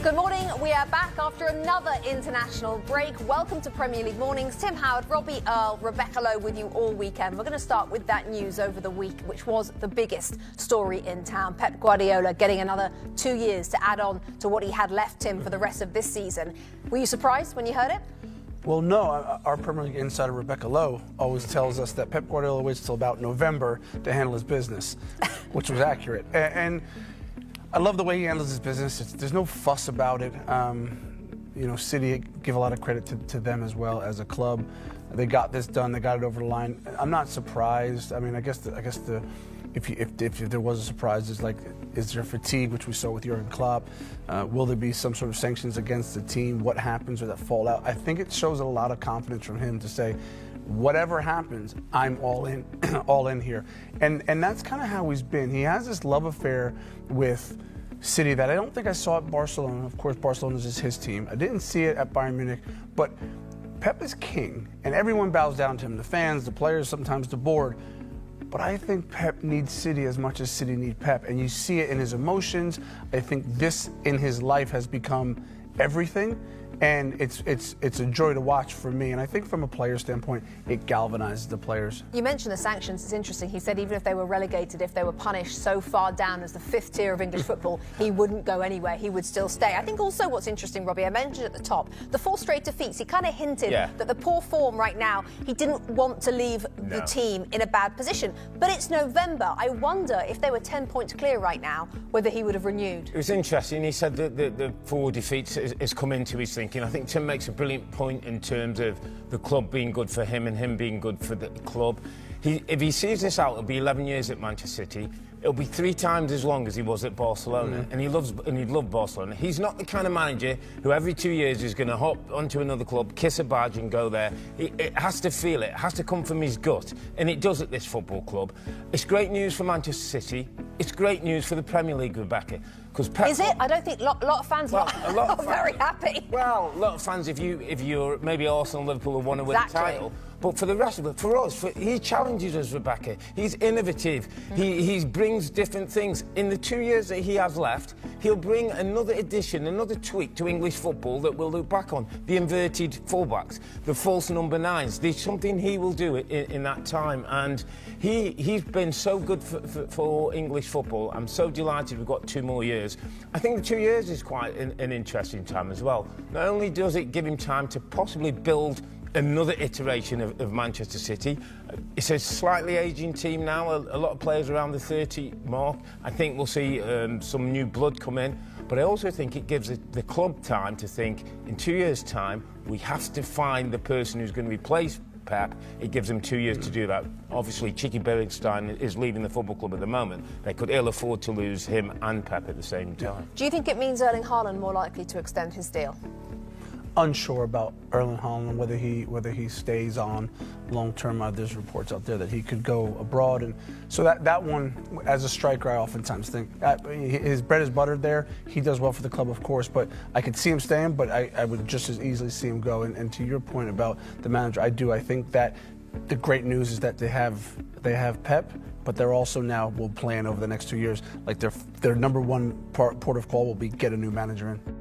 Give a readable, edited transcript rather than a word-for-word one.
Good morning. We are back after another international break. Welcome to Premier League Mornings. Tim Howard, Robbie Earle, Rebecca Lowe with you all weekend. We're going to start with that news over the week, which was the biggest story in town. Pep Guardiola getting another 2 years to add on to what he had left him for the rest of this season. Were you surprised when you heard it? Well, no. Our Premier League insider, Rebecca Lowe, always tells us that Pep Guardiola waits till about November to handle his business, which was accurate. And I love the way he handles his business. There's no fuss about it. City, give a lot of credit to them as well as a club. They got this done. They got it over the line. I'm not surprised. I mean, I guess if there was a surprise, is there fatigue, which we saw with Jurgen Klopp? Will there be some sort of sanctions against the team? What happens with that fallout? I think it shows a lot of confidence from him to say, whatever happens, I'm all in, all in here. And that's kind of how he's been. He has this love affair with City that I don't think I saw at Barcelona. Of course, Barcelona is his team. I didn't see it at Bayern Munich, but Pep is king, and everyone bows down to him. The fans, the players, sometimes the board. But I think Pep needs City as much as City need Pep, and you see it in his emotions. I think this in his life has become everything. And it's a joy to watch for me. And I think from a player standpoint, it galvanizes the players. You mentioned the sanctions. It's interesting. He said even if they were relegated, if they were punished so far down as the fifth tier of English football, he wouldn't go anywhere. He would still stay. I think also what's interesting, Robbie, I mentioned at the top, the 4 straight defeats. He kind of hinted that the poor form right now, he didn't want to leave the team in a bad position. But it's November. I wonder if they were 10 points clear right now, whether he would have renewed. It was interesting. He said that the 4 defeats has come into his thinking. I think Tim makes a brilliant point in terms of the club being good for him and him being good for the club. If he sees this out, it'll be 11 years at Manchester City. It'll be 3 times as long as he was at Barcelona, and he'd love Barcelona. He's not the kind of manager who every 2 years is going to hop onto another club, kiss a badge and go there. It has to feel it. It has to come from his gut, and it does at this football club. It's great news for Manchester City. It's great news for the Premier League, Rebecca. Is it? I don't think a lot of fans are very happy. Well, a lot of fans, if you're maybe Arsenal, Liverpool, who want to win the title. But for the rest of it, for us, he challenges us, Rebecca. He's innovative. He brings different things. In the 2 years that he has left, he'll bring another addition, another tweak to English football that we'll look back on. The inverted fullbacks, the false number 9s. There's something he will do in that time. And he's been so good for English football. I'm so delighted we've got 2 more years. I think the 2 years is quite an interesting time as well. Not only does it give him time to possibly build another iteration of Manchester City. It's a slightly ageing team now, a lot of players around the 30 mark. I think we'll see some new blood come in, but I also think it gives the club time to think, in 2 years' time, we have to find the person who's going to replace Pep. It gives them 2 years to do that. Obviously, Chicky Bergstein is leaving the football club at the moment. They could ill afford to lose him and Pep at the same time. Do you think it means Erling Haaland more likely to extend his deal? Unsure about Erling Haaland, whether he stays on long term. There's reports out there that he could go abroad, and so that one, as a striker, I oftentimes think his bread is buttered there. He does well for the club, of course, but I could see him staying, but I would just as easily see him go. And to your point about the manager, I think that the great news is that they have Pep, but they're also now will plan over the next 2 years. Like their number one port of call will be get a new manager in.